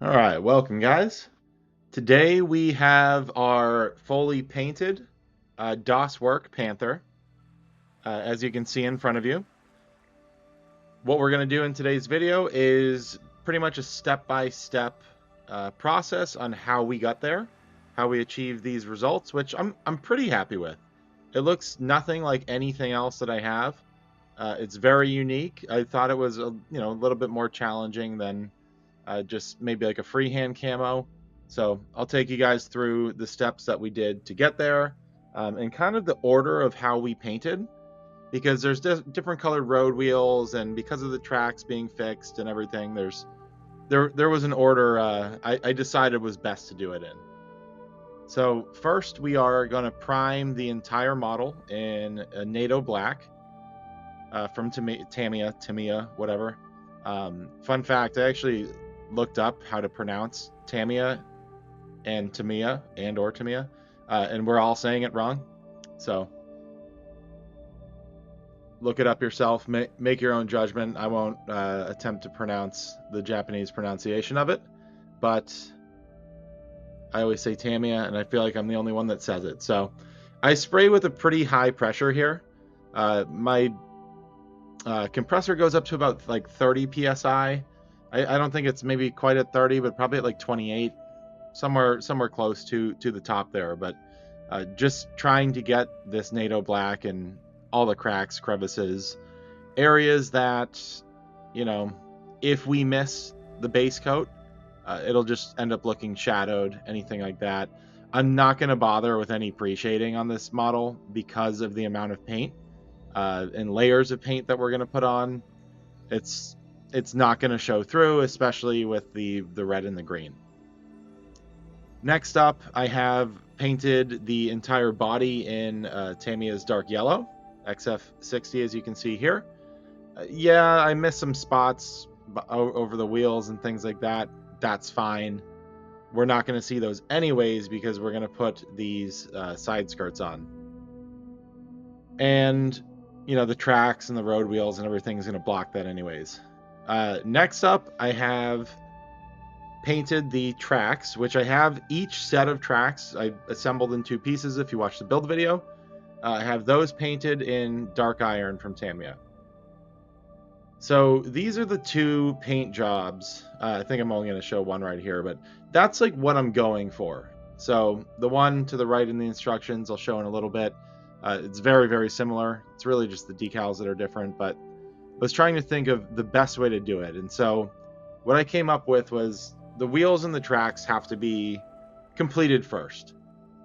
All right, welcome guys. Today we have our fully painted Werk Panther, as you can see in front of you. What we're going to do in today's video is pretty much a step-by-step process on how we got there, how we achieved these results, which I'm pretty happy with. It looks nothing like anything else that I have. It's very unique. I thought it was a little bit more challenging than just maybe like a freehand camo. So I'll take you guys through the steps that we did to get there, and kind of the order of how we painted, because there's different colored road wheels, and because of the tracks being fixed and everything, there was an order I decided was best to do it in. So first we are going to prime the entire model in a NATO black, from Tamiya, whatever. Fun fact: I actually looked up how to pronounce Tamiya and Tamiya or Tamiya, and we're all saying it wrong. So look it up yourself. Make your own judgment. I won't attempt to pronounce the Japanese pronunciation of it, but I always say Tamiya, and I feel like I'm the only one that says it. So I spray with a pretty high pressure here. My compressor goes up to about like 30 psi. I don't think it's maybe quite at 30, but probably at like 28, somewhere close to the top there. But just trying to get this NATO black and all the cracks, crevices, areas that, you know, if we miss the base coat, it'll just end up looking shadowed, anything like that. I'm not going to bother with any pre-shading on this model because of the amount of paint and layers of paint that we're going to put on. It's not going to show through, especially with the red and the green. Next up, I have painted the entire body in Tamiya's dark yellow, XF60, as you can see here. Yeah, I missed some spots over the wheels and things like that. That's fine. We're not going to see those anyways because we're going to put these side skirts on. And, the tracks and the road wheels and everything's going to block that anyways. Next up, I have painted the tracks, which I have each set of tracks I assembled in two pieces. If you watch the build video, I have those painted in dark iron from Tamiya. So these are the two paint jobs. I think I'm only going to show one right here, but that's like what I'm going for. So the one to the right in the instructions I'll show in a little bit. It's very, very similar. It's really just the decals that are different, but I was trying to think of the best way to do it. And so what I came up with was the wheels and the tracks have to be completed first,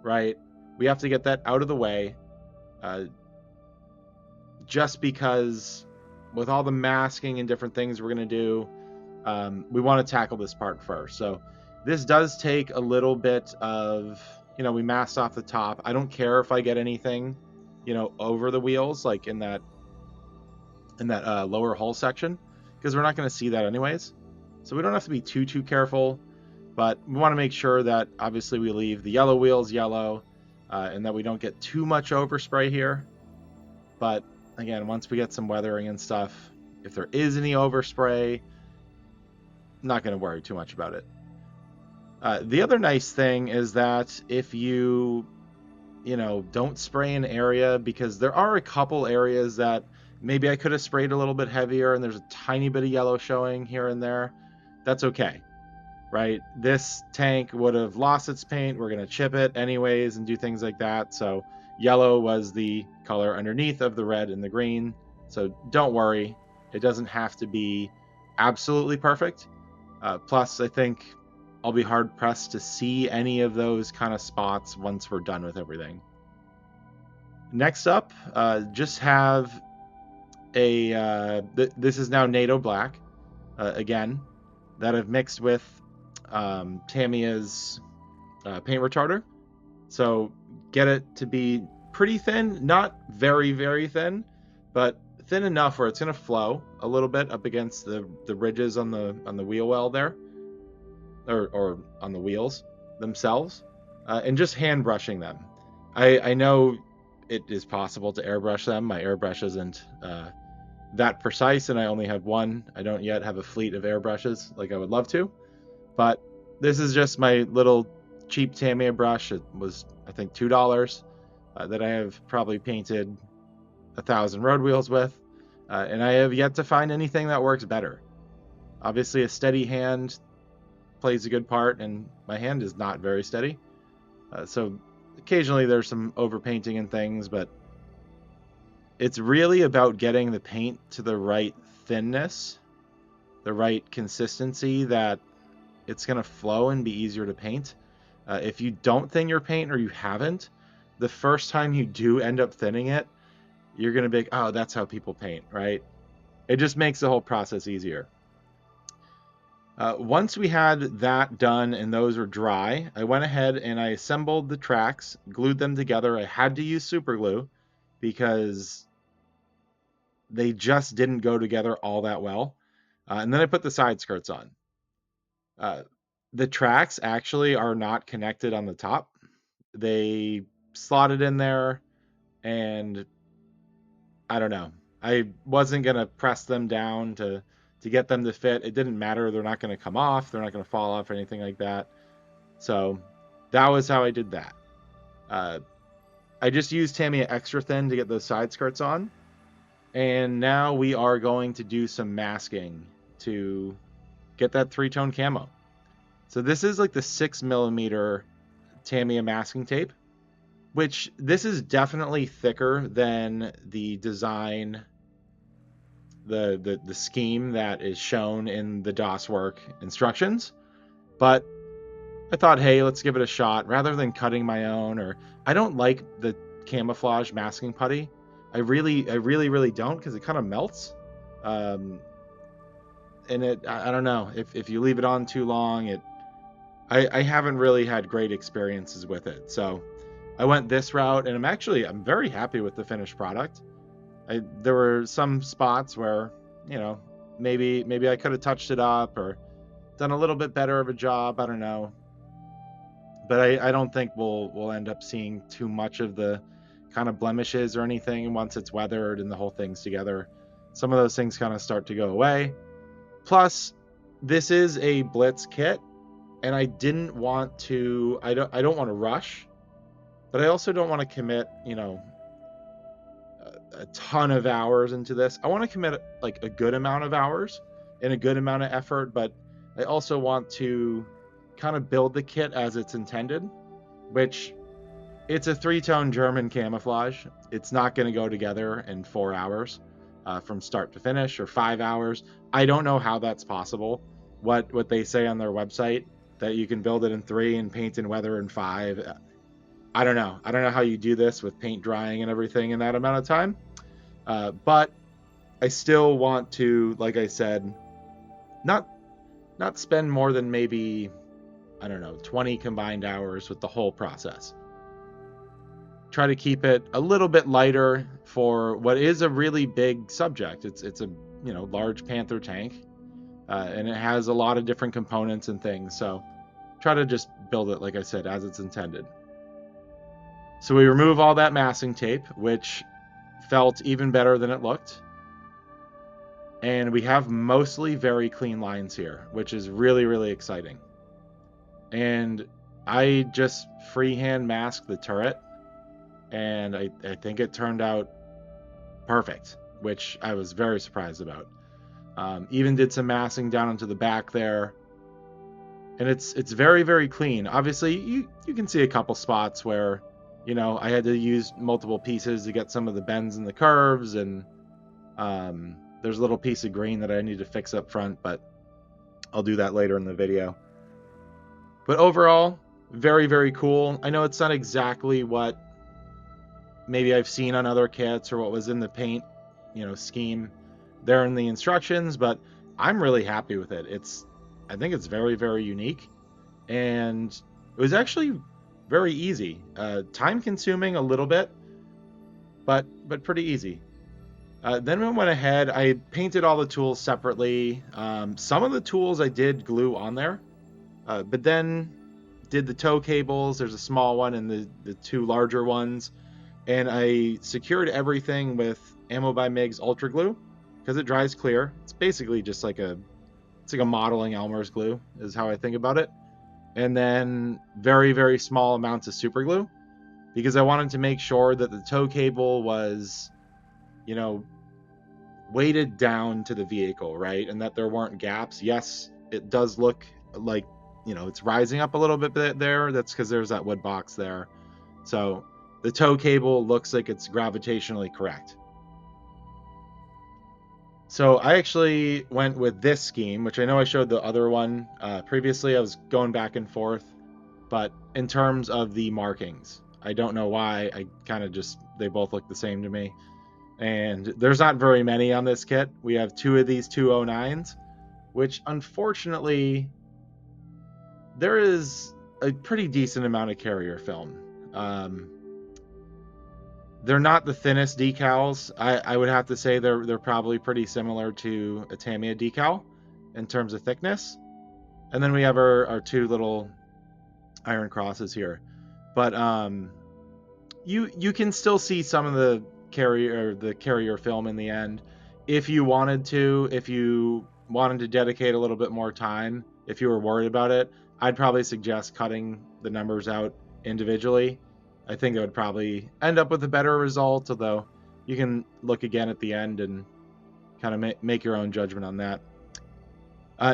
right? We have to get that out of the way, just because with all the masking and different things we're going to do, we want to tackle this part first. So this does take a little bit of, we masked off the top. I don't care if I get anything, over the wheels, like in that lower hull section, because we're not going to see that anyways. So we don't have to be too careful, but we want to make sure that obviously we leave the yellow wheels yellow, and that we don't get too much overspray here. But again, once we get some weathering and stuff, if there is any overspray, not going to worry too much about it. The other nice thing is that if you don't spray an area, because there are a couple areas that maybe I could have sprayed a little bit heavier and there's a tiny bit of yellow showing here and there, that's okay, right? This tank would have lost its paint. We're going to chip it anyways and do things like that. So yellow was the color underneath of the red and the green. So don't worry. It doesn't have to be absolutely perfect. Plus, I think I'll be hard pressed to see any of those kind of spots once we're done with everything. Next up, just have this is now NATO black, again, that I've mixed with Tamiya's paint retarder. So get it to be pretty thin, not very, very thin, but thin enough where it's going to flow a little bit up against the ridges on the wheel well there, or on the wheels themselves, and just hand brushing them. I know it is possible to airbrush them. My airbrush isn't that precise, and I only have one. I don't yet have a fleet of airbrushes like I would love to, but This is just my little cheap Tamiya brush. It was, I think, $2 that I have probably painted 1,000 road wheels with, and I have yet to find anything that works better. Obviously, a steady hand plays a good part, and my hand is not very steady. So occasionally there's some overpainting and things, but it's really about getting the paint to the right thinness, the right consistency that it's going to flow and be easier to paint. If you don't thin your paint, or you haven't, the first time you do end up thinning it, you're going to be like, oh, that's how people paint, right? It just makes the whole process easier. Once we had that done and those were dry, I went ahead and I assembled the tracks, glued them together. I had to use super glue because they just didn't go together all that well. And then I put the side skirts on. Uh, the tracks actually are not connected on the top. They slotted in there, and I don't know. I wasn't gonna press them down to get them to fit. It didn't matter. They're not gonna come off. They're not gonna fall off or anything like that. So that was how I did that. Uh, I just used Tamiya extra thin to get those side skirts on, and now we are going to do some masking to get that 3-tone camo. So this is like the 6mm Tamiya masking tape, which this is definitely thicker than the design, the scheme that is shown in the DOS work instructions. But I thought, hey, let's give it a shot rather than cutting my own. Or I don't like the camouflage masking putty. I really don't, because it kind of melts. Um, and I don't know, if you leave it on too long, I haven't really had great experiences with it. So I went this route, and I'm very happy with the finished product. There were some spots where, maybe I could have touched it up or done a little bit better of a job. I don't know, but I don't think we'll end up seeing too much of the kind of blemishes or anything once it's weathered and the whole thing's together. Some of those things kind of start to go away. Plus, this is a Blitz kit, and I didn't want to. I don't want to rush, but I also don't want to commit, a ton of hours into this. I want to commit like a good amount of hours and a good amount of effort, but I also want to kind of build the kit as it's intended, which it's a 3-tone German camouflage. It's not going to go together in 4 hours from start to finish, or 5 hours. I don't know how that's possible. What they say on their website, that you can build it in 3 and paint and weather in 5. I don't know. I don't know how you do this with paint drying and everything in that amount of time. But I still want to, like I said, not spend more than maybe, I don't know, 20 combined hours with the whole process. Try to keep it a little bit lighter for what is a really big subject. It's a large Panther tank, and it has a lot of different components and things. So try to just build it, like I said, as it's intended. So we remove all that masking tape, which felt even better than it looked. And we have mostly very clean lines here, which is really, really exciting. And I just freehand masked the turret, and I think it turned out perfect, which I was very surprised about. Even did some masking down into the back there, and it's very, very clean. Obviously, you can see a couple spots where, I had to use multiple pieces to get some of the bends and the curves, and there's a little piece of green that I need to fix up front, but I'll do that later in the video. But overall, very, very cool. I know it's not exactly what maybe I've seen on other kits or what was in the paint, scheme there in the instructions, but I'm really happy with it. I think it's very, very unique, and it was actually very easy. Time consuming a little bit, but pretty easy. Then we went ahead, I painted all the tools separately. Some of the tools I did glue on there, but then did the tow cables. There's a small one and the 2 larger ones. And I secured everything with Ammo by Migs Ultra Glue because it dries clear. It's basically just like a modeling Elmer's glue is how I think about it. and then very, very small amounts of super glue, because I wanted to make sure that the tow cable was, you know, weighted down to the vehicle, right? And that there weren't gaps. Yes, it does look like, you know, it's rising up a little bit there. That's because there's that wood box there. So the tow cable looks like it's gravitationally correct. So I actually went with this scheme, which I know I showed the other one previously. I was going back and forth, but in terms of the markings, I don't know why. I kind of just, they both look the same to me. And there's not very many on this kit. We have 2 of these 209s, which unfortunately, there is a pretty decent amount of carrier film. Um, they're not the thinnest decals. I would have to say they're probably pretty similar to a Tamiya decal in terms of thickness. And then we have our 2 little iron crosses here. But you can still see some of the carrier film in the end if you wanted to. If you wanted to dedicate a little bit more time, if you were worried about it, I'd probably suggest cutting the numbers out individually. I think it would probably end up with a better result, although you can look again at the end and kind of make your own judgment on that.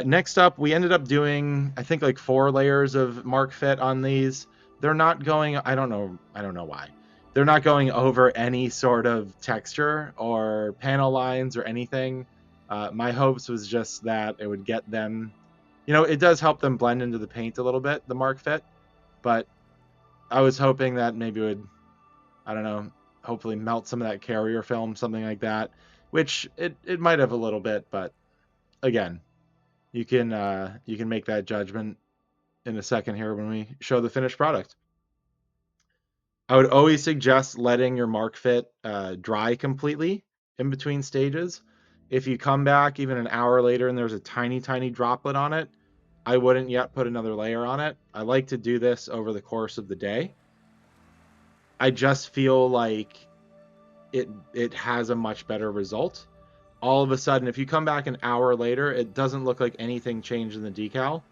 Next up, we ended up doing, I think, like 4 layers of mark fit on these. They're not going, I don't know why. They're not going over any sort of texture or panel lines or anything. My hopes was just that it would get them, you know, it does help them blend into the paint a little bit, the mark fit, but I was hoping that maybe it would, I don't know, hopefully melt some of that carrier film, something like that, which it might have a little bit, but again, you can make that judgment in a second here when we show the finished product. I would always suggest letting your mark fit dry completely in between stages. If you come back even an hour later and there's a tiny, tiny droplet on it, I wouldn't yet put another layer on it. I like to do this over the course of the day. I just feel like it has a much better result. All of a sudden, if you come back an hour later, it doesn't look like anything changed in the decal.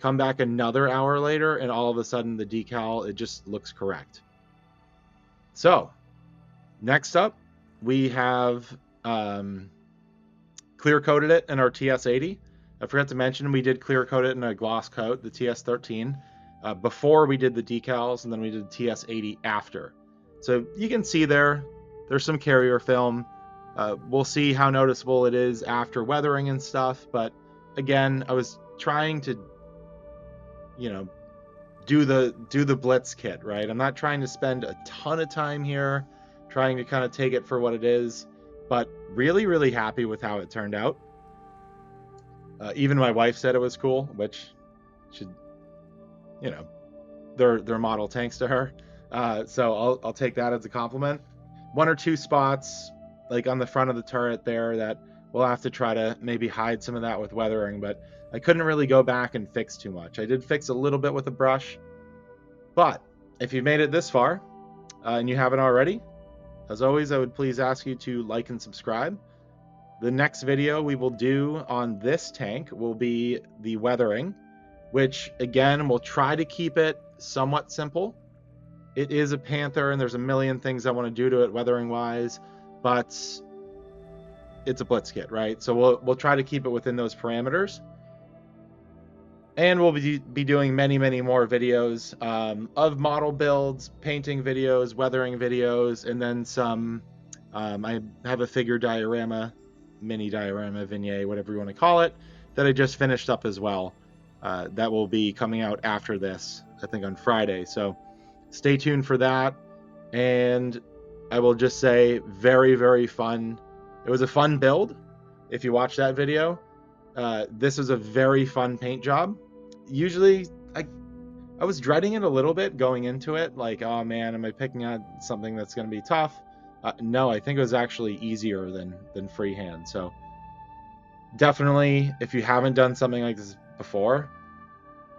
Come back another hour later, and all of a sudden the decal, it just looks correct. So next up, we have clear coated it in our TS80. I forgot to mention we did clear coat it in a gloss coat, the TS13, before we did the decals, and then we did the TS80 after. So you can see there's some carrier film. We'll see how noticeable it is after weathering and stuff, but again, I was trying to, you know, do the blitz kit, right? I'm not trying to spend a ton of time here, trying to kind of take it for what it is, but really, really happy with how it turned out. Even my wife said it was cool, which should, you know, they're model tanks to her. So I'll take that as a compliment. 1 or 2 spots like on the front of the turret there that we'll have to try to maybe hide some of that with weathering, but I couldn't really go back and fix too much. I did fix a little bit with a brush, but if you've made it this far and you haven't already, as always, I would please ask you to like and subscribe. The next video we will do on this tank will be the weathering, which again, we'll try to keep it somewhat simple. It is a Panther and there's a million things I want to do to it weathering wise, but it's a blitz kit, right? So we'll try to keep it within those parameters. And we'll be doing many, many more videos of model builds, painting videos, weathering videos, and then some, I have a figure diorama, mini diorama, vignette, whatever you want to call it, that I just finished up as well. That will be coming out after this, I think on Friday. So stay tuned for that. And I will just say, very, very fun. It was a fun build. If you watch that video, this was a very fun paint job. Usually, I was dreading it a little bit going into it, like, oh man, am I picking out something that's going to be tough? No, I think it was actually easier than freehand. So definitely, if you haven't done something like this before,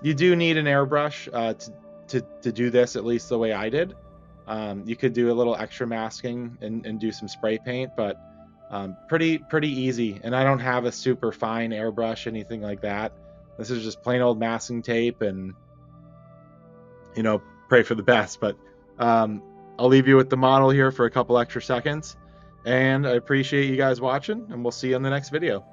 you do need an airbrush to do this, at least the way I did. You could do a little extra masking and do some spray paint, but pretty easy. And I don't have a super fine airbrush, anything like that. This is just plain old masking tape and you know, pray for the best. But I'll leave you with the model here for a couple extra seconds. And I appreciate you guys watching, and we'll see you in the next video.